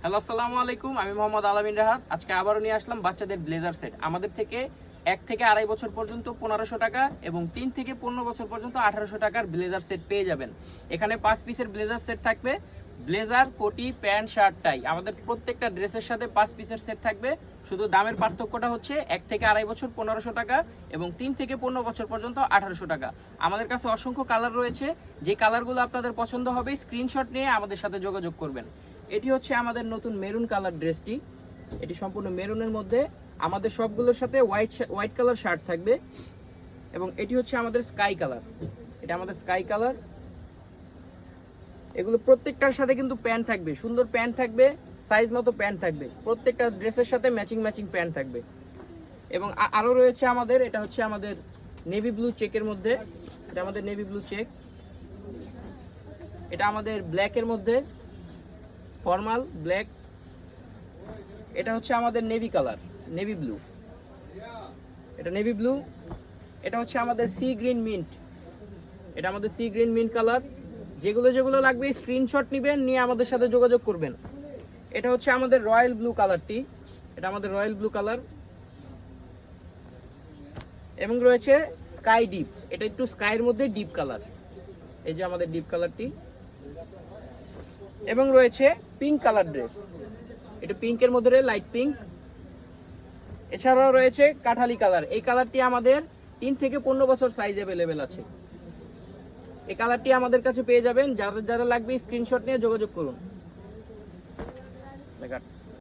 Hello, আসসালামু আলাইকুম। আমি মোহাম্মদ আলামিন রাহাত। আজকে আবারও নিয়ে আসলাম বাচ্চাদের ব্লেজার সেট। আমাদের থেকে 1 থেকে 2.5 বছর পর্যন্ত 1500 টাকা এবং 3 থেকে 15 বছর পর্যন্ত 1800 টাকার ব্লেজার সেট পেয়ে যাবেন। এখানে 5 পিসের ব্লেজার সেট থাকবে। ব্লেজার, কোটি, প্যান্ট, শার্ট, টাই। আমাদের প্রত্যেকটা ড্রেসের সাথে 5 পিসের সেট থাকবে। শুধু দামের পার্থক্যটা হচ্ছে 1 থেকে 2.5 বছর 1500 টাকা এবং 3 থেকে 15 বছর পর্যন্ত 1800 টাকা। আমাদের কাছে অসংখ্য কালার রয়েছে। যে কালারগুলো আপনাদের পছন্দ হবে স্ক্রিনশট নিয়ে আমাদের সাথে যোগাযোগ করবেন। এটি হচ্ছে আমাদের নতুন মেরুন কালার ড্রেসটি। এটি সম্পূর্ণ মেরুনের মধ্যে আমাদের সবগুলোর সাথে হোয়াইট কালার শার্ট থাকবে এবং এটি হচ্ছে আমাদের স্কাই কালার। এটা আমাদের স্কাই কালার। এগুলো প্রত্যেকটার সাথে কিন্তু প্যান্ট থাকবে, সুন্দর প্যান্ট থাকবে, সাইজ মতো প্যান্ট থাকবে। প্রত্যেকটা ড্রেসের সাথে ম্যাচিং প্যান্ট থাকবে। এবং আরও রয়েছে আমাদের, এটা হচ্ছে আমাদের নেভি ব্লু চেকের মধ্যে। এটা আমাদের নেভি ব্লু চেক। এটা আমাদের ব্ল্যাকের মধ্যে ফর্মাল ব্ল্যাক। এটা হচ্ছে আমাদের নেভি কালার, নেভি ব্লু। এটা নেভি ব্লু। এটা হচ্ছে আমাদের সি গ্রিন মিন্ট। এটা আমাদের সি গ্রিন মিন্ট কালার। যেগুলো লাগবে স্ক্রিনশট নেবেন, নিয়ে আমাদের সাথে যোগাযোগ করবেন। এটা হচ্ছে আমাদের রয়্যাল ব্লু কালারটি। এটা আমাদের রয়্যাল ব্লু কালার। এবং রয়েছে স্কাই ডিপ। এটা একটু স্কাইয়ের মধ্যে ডিপ কালার। এই যে আমাদের ডিপ কালারটি। এবং রয়েছে পিঙ্ক কালার ড্রেস। এটা পিঙ্কের মধ্যে লাইট পিঙ্ক। এছাড়াও রয়েছে কাঠালি কালার। এই কালারটি আমাদের 3 থেকে 15 বছর সাইজ অ্যাভেলেবেল আছে। এই কালারটি আমাদের কাছে পেয়ে যাবেন। যারা লাগবে স্ক্রিনশট নিয়ে যোগাযোগ করুন।